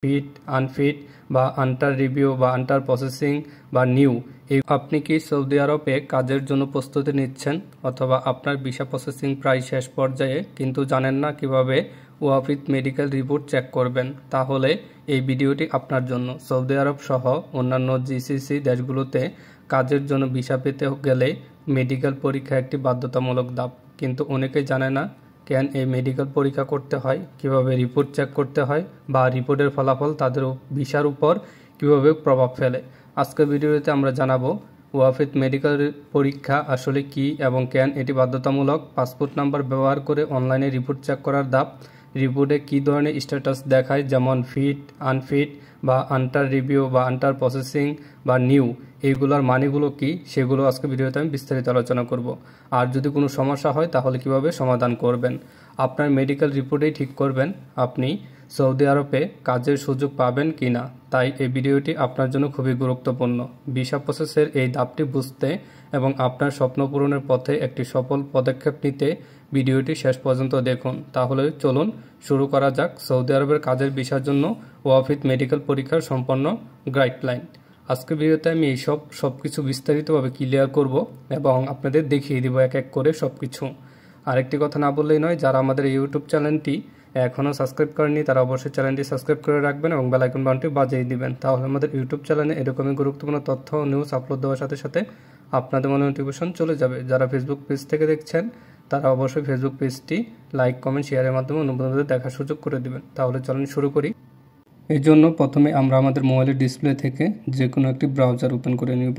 Fit, unfit বা under review বা under processing বা নিউ। আপনি কি সৌদি আরবে কাজের জন্য প্রস্তুতি নিচ্ছেন অথবা আপনার ভিসা প্রসেসিং প্রায় শেষ পর্যায়ে কিন্তু জানেন না কিভাবে ওয়াফিদ মেডিকেল রিপোর্ট চেক করবেন? তাহলে এই ভিডিওটি আপনার জন্য। সৌদি আরব সহ অন্যান্য জিসিসি দেশগুলোতে কাজের জন্য ভিসা পেতে গেলে মেডিকেল পরীক্ষা একটি বাধ্যতামূলক ধাপ, কিন্তু অনেকেই জানে না কেন এই মেডিকেল পরীক্ষা করতে হয়, কিভাবে রিপোর্ট চেক করতে হয় বা রিপোর্টের ফলাফল তাদের ভিসার উপর কিভাবে প্রভাব ফেলে। আজকের ভিডিওতে আমরা জানাবো ওয়াফিদ মেডিকেল পরীক্ষা আসলে কি এবং কেন এটি বাধ্যতামূলক, পাসপোর্ট নাম্বার ব্যবহার করে অনলাইনে রিপোর্ট চেক করার ধাপ, রিপোর্টে কী ধরনের স্ট্যাটাস দেখায় যেমন ফিট, আনফিট বা আন্ডার রিভিউ বা আন্ডার প্রসেসিং বা নিউ, এইগুলোর মানেগুলো কি সেগুলো আজকে ভিডিওতে আমি বিস্তারিত আলোচনা করব। আর যদি কোনো সমস্যা হয় তাহলে কিভাবে সমাধান করবেন। আপনার মেডিকেল রিপোর্টেই ঠিক করবেন আপনি সৌদি আরবে কাজের সুযোগ পাবেন কি না। তাই এই ভিডিওটি আপনার জন্য খুবই গুরুত্বপূর্ণ। ভিসা প্রসেসের এই ধাপটি বুঝতে এবং আপনার স্বপ্ন পূরণের পথে একটি সফল পদক্ষেপ নিতে ভিডিওটি শেষ পর্যন্ত দেখুন। তাহলে চলুন শুরু করা যাক সৌদি আরবের কাজের ভিসার জন্য ওয়াফিদ মেডিকেল পরীক্ষার সম্পন্ন গাইডলাইন। আজকের ভিডিওতে আমি সবকিছু বিস্তারিতভাবে ক্লিয়ার করব এবং আপনাদের দেখিয়ে দিব এক এক করে সবকিছু। আরেকটি কথা না বললেই নয়, যারা আমাদের ইউটিউব চ্যানেলটি এখনও সাবস্ক্রাইব করেনি তারা অবশ্যই চ্যানেলটি সাবস্ক্রাইব করে রাখবেন এবং বেল আইকন বাটনটি বাজিয়ে দিবেন। তাহলে আমাদের ইউটিউব চ্যানেলে এরকমই গুরুত্বপূর্ণ তথ্য ও নিউজ আপলোড দেওয়ার সাথে সাথে আপনাদের মনে নোটিফিকেশন চলে যাবে। যারা ফেসবুক পেজ থেকে দেখছেন তারা অবশ্যই ফেসবুক পেজটি লাইক, কমেন্ট, শেয়ারের মাধ্যমে অন্য বন্ধুদের দেখার সুযোগ করে দিবেন। তাহলে চলুন শুরু করি। এই জন্য প্রথমে আমরা আমাদের মোবাইলের ডিসপ্লে থেকে যে কোনো একটি ব্রাউজার ওপেন করে নিব।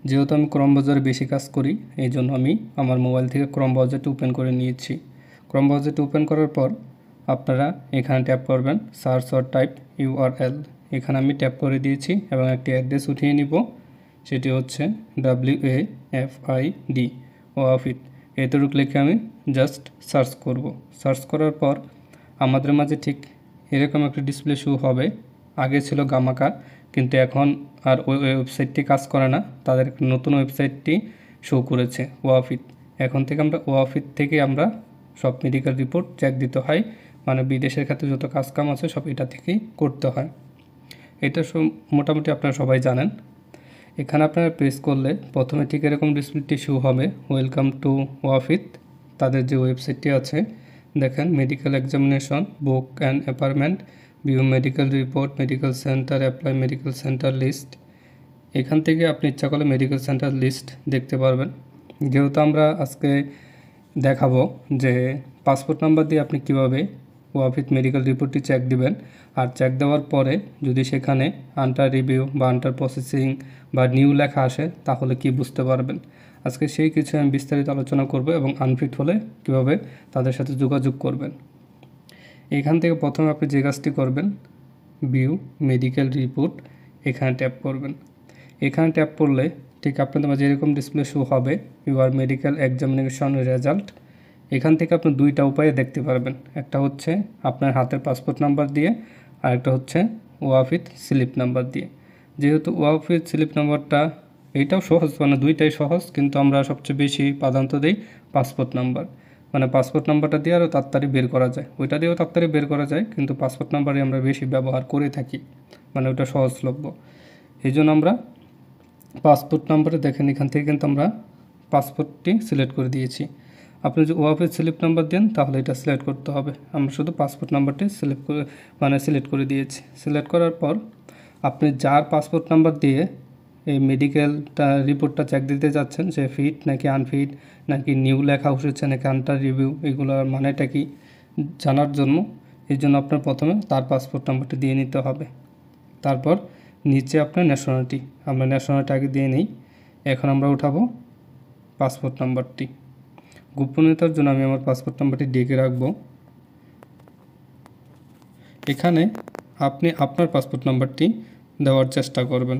যেহেতু আমি ক্রোম ব্রাউজারে বেশি কাজ করি এই জন্য আমি আমার মোবাইল থেকে ক্রোম ব্রাউজারটি ওপেন করে নিয়েছি। ক্রোম ব্রাউজারটি ওপেন করার পর আপনারা এখানে ট্যাপ করবেন সার্চ অর টাইপ ইউআরএল। এখানে আমি ট্যাপ করে দিয়েছি এবং একটি অ্যাড্রেস উঠিয়ে নিব, সেটি হচ্ছে WAFID ওয়াফিদ। এতটুকু লিখে আমি জাস্ট সার্চ করব। সার্চ করার পর আমাদের মাঝে ঠিক এরকম একটা ডিসপ্লে শো হবে। আগে ছিল গামাকা, কিন্তু এখন আর ওই ওয়েবসাইটটি কাজ করে না, তাদের নতুন ওয়েবসাইটটি শো করেছে ওয়াফিদ। এখন থেকে ওয়াফিদ থেকে আমরা সব মেডিকেল রিপোর্ট চেক দিতে হয়, মানে বিদেশের ক্ষেত্রে যত কাজকাম আছে সব এটা থেকেই করতে হয়। এটা মোটামুটি আপনারা সবাই জানেন। এখানে আপনারা প্রেস করলে প্রথমে ঠিক এরকম ডিসপ্লেটি শো হবে, ওয়েলকাম টু ওয়াফিদ। তাদের যে ওয়েবসাইটটি আছে দেখেন, medical examination, book and appointment, view medical report, medical centre, apply medical centre list. এখান থেকে আপনি ইচ্ছা করলে মেডিকেল সেন্টার লিস্ট দেখতে পারবেন। যেহেতু আমরা আজকে দেখাবো যে পাসপোর্ট নাম্বার দিয়ে আপনি কিভাবে ওয়াফিদ মেডিকেল রিপোর্টটি চেক দিবেন, আর চেক দেওয়ার পরে যদি সেখানে আন্ডার রিভিউ বা আন্ডার প্রসেসিং বা নিউ লেখা আসে তাহলে কি বুঝতে পারবেন। আজকে সেই কিছু আমি বিস্তারিত আলোচনা করব এবং আনফিট হলে কিভাবে তাদের সাথে যোগাযোগ করবেন। এখান থেকে প্রথমে আপনি যে কাজটি করবেন, ভিউ মেডিকেল রিপোর্ট, এখানে ট্যাপ করবেন। এখানে ট্যাপ করলে ঠিক আপনাদের মাঝে এরকম ডিসপ্লে শো হবে ইউর মেডিকেল এক্সামিনেশন রেজাল্ট। এখান থেকে আপনি দুইটা উপায়ে দেখতে পারবেন, একটা হচ্ছে আপনার হাতের পাসপোর্ট নাম্বার দিয়ে, আর একটা হচ্ছে ওয়াফিদ স্লিপ নাম্বার দিয়ে। যেহেতু ওয়াফিদ স্লিপ নাম্বারটা এইটাও সহজ, মানে দুইটাই সহজ, কিন্তু আমরা সবচেয়ে বেশি প্রাধান্য দিই পাসপোর্ট নাম্বার। মানে পাসপোর্ট নাম্বারটা দিয়ে আরও তাড়াতাড়ি বের করা যায়, ওইটা দিয়েও তাড়াতাড়ি বের করা যায়, কিন্তু পাসপোর্ট নাম্বারই আমরা বেশি ব্যবহার করে থাকি, মানে ওটা সহজলভ্য। এই জন্য আমরা পাসপোর্ট নাম্বারে দেখেন এখান থেকে কিন্তু আমরা পাসপোর্টটি সিলেক্ট করে দিয়েছি। আপনি যদি ওয়াফিদ স্লিপ নাম্বার দেন তাহলে এটা সিলেক্ট করতে হবে। আমরা শুধু পাসপোর্ট নাম্বারটি সিলেক্ট করে দিয়েছি। সিলেক্ট করার পর আপনি যার পাসপোর্ট নাম্বার দিয়ে এই মেডিকেলটা রিপোর্টটা চেক দিতে যাচ্ছেন, সে ফিট নাকি আনফিট নাকি নিউ লেখা উঠেছে নাকি আন্ডার রিভিউ, এগুলোর মানেটা কি জানার জন্য এই জন্য আপনার প্রথমে তার পাসপোর্ট নাম্বারটি দিয়ে নিতে হবে। তারপর নিচে আপনার ন্যাশনালিটি, আমরা ন্যাশনালিটি আগে দিয়ে নিই। এখন আমরা উঠাবো পাসপোর্ট নাম্বারটি। গোপনীয়তার জন্য আমি আমার পাসপোর্ট নাম্বারটি ডেকে রাখবো। এখানে আপনি আপনার পাসপোর্ট নাম্বারটি দেওয়ার চেষ্টা করবেন।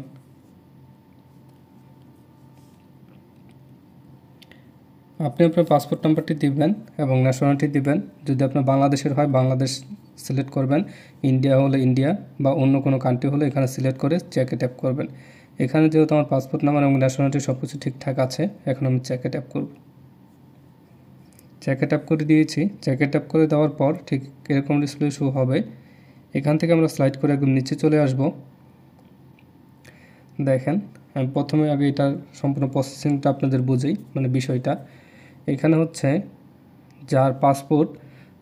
আপনি আপনার পাসপোর্ট নাম্বারটি দিবেন এবং ন্যাশনালিটি দিবেন। যদি আপনার বাংলাদেশের হয় বাংলাদেশ সিলেক্ট করবেন, ইন্ডিয়া হলে ইন্ডিয়া বা অন্য কোনো কান্ট্রি হলে এখানে সিলেক্ট করে চেকে ট্যাপ করবেন। এখানে যেহেতু আমার পাসপোর্ট নাম্বার এবং ন্যাশনালিটি সব কিছু ঠিকঠাক আছে, এখন আমি চেকে ট্যাপ করব। চেকে ট্যাপ করে দিয়েছি। চেকে ট্যাপ করে দেওয়ার পর ঠিক এরকম ডিসপ্লে শো হবে। এখান থেকে আমরা স্লাইড করে একদম নিচে চলে আসব। দেখেন আমি প্রথমে আগে এটার সম্পূর্ণ প্রসেসিংটা আপনাদের বুঝাই, মানে বিষয়টা। এখানে হচ্ছে যার পাসপোর্ট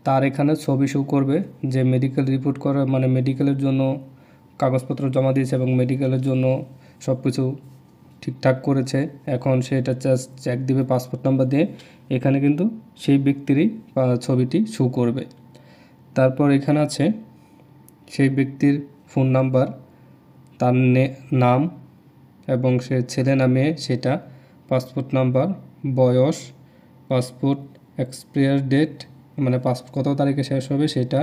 তার এখানে ছবি শো করবে, যে মেডিকেল রিপোর্ট করা মানে মেডিকেলের জন্য কাগজপত্র জমা দিয়েছে এবং মেডিকেলের জন্য সব কিছু ঠিকঠাক করেছে। এখন সে এটা জাস্ট চেক দিবে পাসপোর্ট নাম্বার দিয়ে, এখানে কিন্তু সেই ব্যক্তিরই ছবিটি শো করবে। তারপর এখানে আছে সেই ব্যক্তির ফোন নাম্বার, তার নাম এবং সে ছেলে না মেয়ে সেটা, পাসপোর্ট নাম্বার, বয়স, পাসপোর্ট এক্সপায়ার ডেট মানে কত তারিখে শেষ হবে সেটা,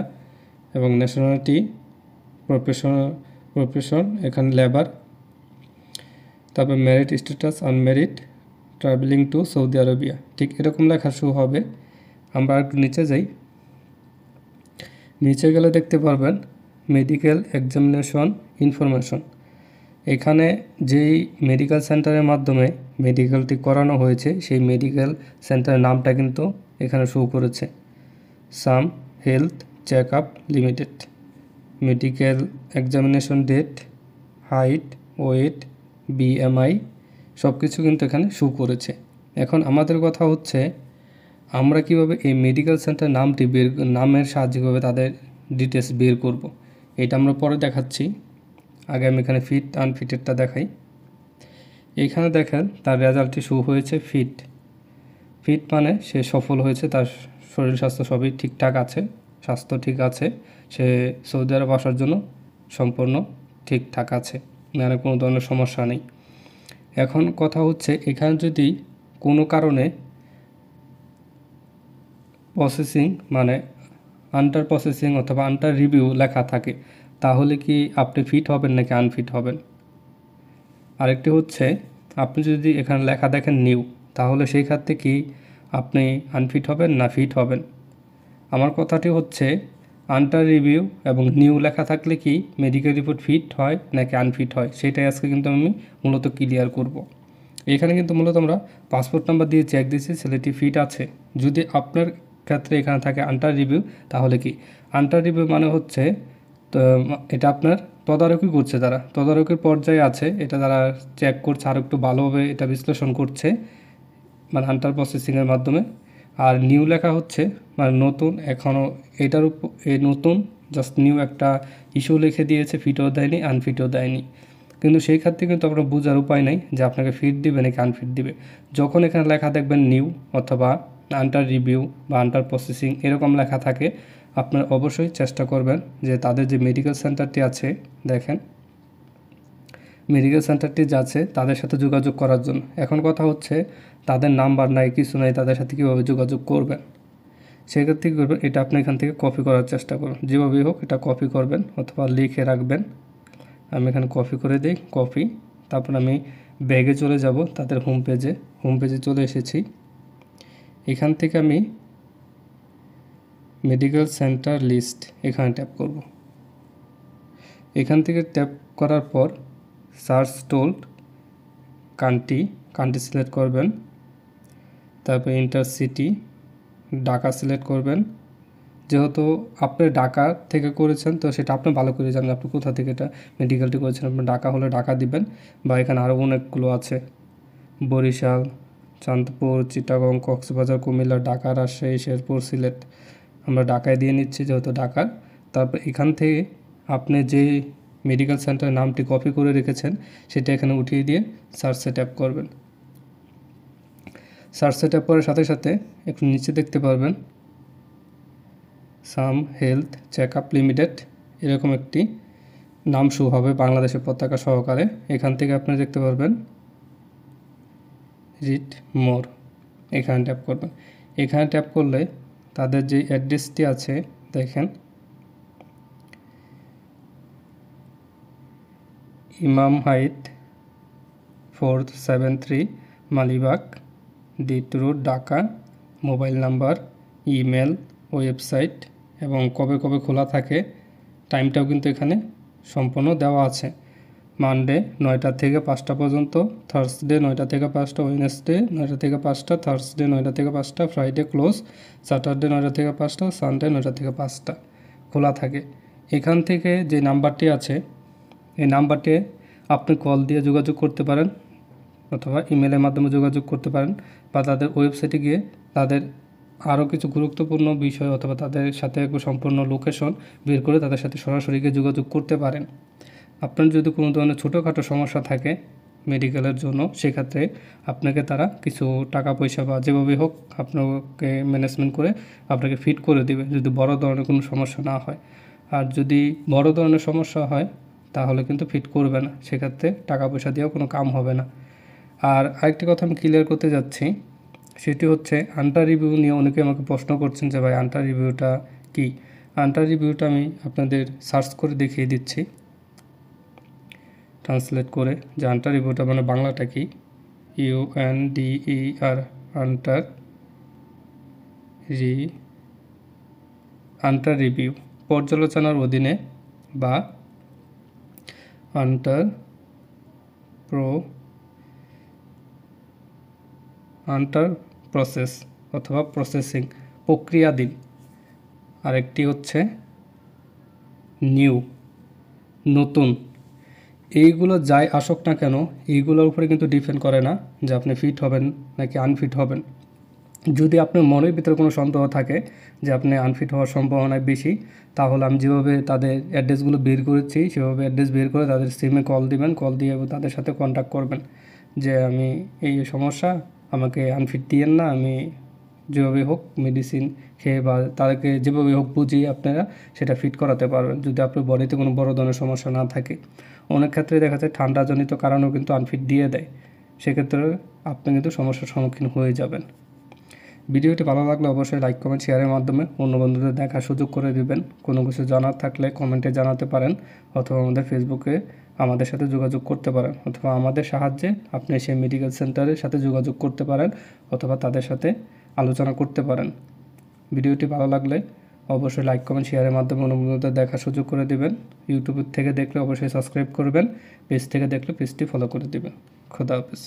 এবং ন্যাশনালিটি, প্রফেশন এখানে লেবার, তারপর married status, unmarried, travelling to Saudi Arabia, ঠিক এরকম লেখা শো হবে। আমরা একটু নিচে যাই। নিচে গেলে দেখতে পারবেন মেডিকেল এক্সামিনেশন ইনফরমেশন। এখানে যেই মেডিকেল সেন্টারের মাধ্যমে মেডিকেলটি করানো হয়েছে সেই মেডিকেল সেন্টারের নামটা কিন্তু এখানে শো করেছে, some health check up limited. Medical examination date, height, weight, BMI সব কিছু কিন্তু এখানে শো করেছে। এখন আমাদের কথা হচ্ছে আমরা কিভাবে এই মেডিকেল সেন্টার নামটি নামের সাহায্যে কীভাবে তাদের ডিটেলস বের করব, এটা আমরা পরে দেখাচ্ছি। আগে আমি এখানে ফিট আনফিটেডটা দেখাই। এইখানে দেখেন তার রেজাল্টটি শো হয়েছে ফিট। ফিট মানে সে সফল হয়েছে, তার শরীর স্বাস্থ্য সবই ঠিকঠাক আছে, স্বাস্থ্য ঠিক আছে, সে সৌদি আরব আসার জন্য সম্পূর্ণ ঠিকঠাক আছে, মানে কোনো ধরনের সমস্যা নেই। এখন কথা হচ্ছে এখানে যদি কোনো কারণে প্রসেসিং মানে আন্ডার প্রসেসিং অথবা আন্ডার রিভিউ লেখা থাকে, তাহলে কি আপনি ফিট হবেন নাকি আনফিট হবেন। আরেকটি হচ্ছে আপনি যদি এখানে লেখা দেখেন নিউ, তাহলে সেই ক্ষেত্রে কি আপনি আনফিট হবেন না ফিট হবেন। আমার কথাটি হচ্ছে আন্ডার রিভিউ এবং নিউ লেখা থাকলে কি মেডিকেল রিপোর্ট ফিট হয় নাকি আনফিট হয়, সেটাই আজকে কিন্তু আমি মূলত ক্লিয়ার করব। এখানে কিন্তু মূলত আমরা পাসপোর্ট নাম্বার দিয়ে চেক দিয়েছি ছেলেটি ফিট আছে। যদি আপনার ক্ষেত্রে এখানে থাকে আন্ডার রিভিউ, তাহলে কি আন্ডার রিভিউ মানে হচ্ছে তো এটা আপনার তদারকি করছে, তারা তদারকির পর্যায়ে আছে, এটা তারা চেক করছে আর একটু ভালোভাবে এটা বিশ্লেষণ করছে, মানে আন্ডার প্রসেসিংয়ের মাধ্যমে। আর নিউ লেখা হচ্ছে মানে নতুন, এখনও এটার উপর এই নতুন জাস্ট নিউ একটা ইস্যু লিখে দিয়েছে, ফিটও দেয়নি আনফিটও দেয়নি। কিন্তু সেই ক্ষেত্রে কিন্তু আপনার বোঝার উপায় নেই যে আপনাকে ফিট দিবে নাকি আনফিট দিবে। যখন এখানে লেখা দেখবেন নিউ অথবা আন্ডার রিভিউ বা আন্ডার প্রসেসিং এরকম লেখা থাকে, আপনার অবশ্যই চেষ্টা করবেন যে তাদের যে মেডিকেল সেন্টারটি আছে, দেখেন মেডিকেল সেন্টারটি যাচ্ছে তাদের সাথে যোগাযোগ করার জন্য। এখন কথা হচ্ছে তাদের নাম্বার নাই, কিছু নাই, তাদের সাথে কীভাবে যোগাযোগ করবেন। সেক্ষেত্রে কী করবেন, এটা আপনি এখান থেকে কপি করার চেষ্টা করুন, যেভাবেই হোক এটা কপি করবেন অথবা লিখে রাখবেন। আমি এখানে কপি করে দিই, কপি। তারপর আমি ব্যাগে চলে যাব, তাদের হোম পেজে চলে এসেছি। এখান থেকে আমি মেডিকেল সেন্টার লিস্ট এখানে ট্যাপ করব। এখান থেকে ট্যাপ করার পর সার্চ টোল্ড কান্ট্রি সিলেক্ট করবেন। তারপর ইন্টার সিটি ঢাকা সিলেক্ট করবেন। যেহেতু আপনি ঢাকা থেকে করেছেন তো সেটা আপনি ভালো করে জানেন আপনি কোথা থেকে এটা মেডিকেলটি করেছেন। আপনি ঢাকা হলে ঢাকা দিবেন, বা এখানে আরও অনেকগুলো আছে, বরিশাল, চাঁদপুর, চিটাগং, কক্সবাজার, কুমিল্লা, ঢাকা, রাজশাহী, শেরপুর, সিলেট। আমরা ঢাকায় দিয়ে নিচ্ছি যেহেতু ঢাকার। তারপর এখান থেকে আপনি যে মেডিকেল সেন্টারের নামটি কপি করে রেখেছেন সেটা এখানে উঠিয়ে দিয়ে সার্চে ট্যাপ করবেন। সার্চে ট্যাপ করার সাথে সাথে একটু নিচে দেখতে পারবেন some health check up limited, এরকম একটি নাম শো হবে বাংলাদেশের পতাকা সহকারে। এখান থেকে আপনি দেখতে পারবেন রিড মোর, এখানে ট্যাপ করবেন। এখানে ট্যাপ করলে তাদের যে অ্যাড্রেসটি আছে দেখেন, Imam height 473 Malibagh, DIT road, Dhaka. Mobile number, email, website এবং কবে কবে খোলা থাকে টাইমটাও কিন্তু এখানে সম্পূর্ণ দেওয়া আছে। মানডে 9টা থেকে 5টা পর্যন্ত, থার্সডে 9টা থেকে 5টা, ওয়েডনেসডে 9টা থেকে 5টা, থার্সডে 9টা থেকে 5টা, ফ্রাইডে ক্লোজ, স্যাটারডে 9টা থেকে 5টা, সানডে 9টা থেকে 5টা খোলা থাকে। এখান থেকে যে নাম্বারটি আছে এই নাম্বারটি আপনি কল দিয়ে যোগাযোগ করতে পারেন অথবা ইমেলের মাধ্যমে যোগাযোগ করতে পারেন বা তাদের ওয়েবসাইটে গিয়ে তাদের আরও কিছু গুরুত্বপূর্ণ বিষয় অথবা তাদের সাথে সম্পূর্ণ লোকেশন বের করে তাদের সাথে সরাসরি গিয়ে যোগাযোগ করতে পারেন। আপনার যদি কোনো ধরনের ছোটোখাটো সমস্যা থাকে মেডিকেলের জন্য, সেক্ষেত্রে আপনাকে তারা কিছু টাকা পয়সা বা যেভাবে হোক আপনাকে ম্যানেজমেন্ট করে আপনাকে ফিট করে দেবে যদি বড় ধরনের কোনো সমস্যা না হয়। আর যদি বড় ধরনের সমস্যা হয় তাহলে কিন্তু ফিট করবে না, সেক্ষেত্রে টাকা পয়সা দিয়েও কোনো কাম হবে না। আর আরেকটি কথা আমি ক্লিয়ার করতে যাচ্ছি, সেটি হচ্ছে আন্ডার রিভিউ নিয়ে অনেকে আমাকে প্রশ্ন করছেন যে ভাই আন্ডার রিভিউটা কী। আন্ডার রিভিউটা আমি আপনাদের সার্চ করে দেখিয়ে দিচ্ছি, ট্রান্সলেট করে যে আন্ডার রিভিউটা মানে বাংলাটা কি। UNDER আন্ডার রিভিউ পর্যালোচনার অধীনে বা আন্ডার প্রসেস অথবা প্রসেসিং, প্রক্রিয়াধীন। আরেকটি হচ্ছে নতুন। এইগুলো যাই আসুক না কেন এইগুলোর উপরে কিন্তু ডিপেন্ড করে না যে আপনি ফিট হবেন নাকি আনফিট হবেন। যদি আপনার মনের ভিতরে কোনো সন্দেহ থাকে যে আপনি আনফিট হওয়ার সম্ভাবনা বেশি, তাহলে আমি যেভাবে তাদের অ্যাড্রেসগুলো বের করেছি সেভাবে অ্যাড্রেস বের করে তাদের সিমে কল দিবেন, কল দিয়ে তাদের সাথে কন্ট্যাক্ট করবেন যে আমি এই সমস্যা, আমাকে আনফিট দিয়েন না, আমি যেভাবে হোক মেডিসিন খেয়ে বা তাদেরকে যেভাবে হোক বুঝিয়ে আপনারা সেটা ফিট করাতে পারবেন যদি আপনার বডিতে কোনো বড় ধরনের সমস্যা না থাকে। অনেক ক্ষেত্রে দেখা যায় ঠান্ডাজনিত কারণেও কিন্তু আনফিট দিয়ে দেয়, সেক্ষেত্রে আপনি কিন্তু সমস্যার সম্মুখীন হয়ে যাবেন। ভিডিওটি ভালো লাগলে অবশ্যই লাইক কমেন্ট শেয়ারের মাধ্যমে অন্য বন্ধুদের দেখার সুযোগ করে দিবেন। কোনো কিছু জানার থাকলে কমেন্টে জানাতে পারেন অথবা আমাদের ফেসবুকে আমাদের সাথে যোগাযোগ করতে পারেন অথবা আমাদের সাহায্যে আপনি সেই মেডিকেল সেন্টারের সাথে যোগাযোগ করতে পারেন অথবা তাদের সাথে আলোচনা করতে পারেন। ভিডিওটি ভালো লাগলে অবশ্যই লাইক কমেন্ট শেয়ারের মাধ্যমে অন্য বন্ধুদের দেখার সুযোগ করে দিবেন। ইউটিউব থেকে দেখলে অবশ্যই সাবস্ক্রাইব করবেন, পেজ থেকে দেখলে পেজটি ফলো করে দিবেন। খোদা হাফেজ।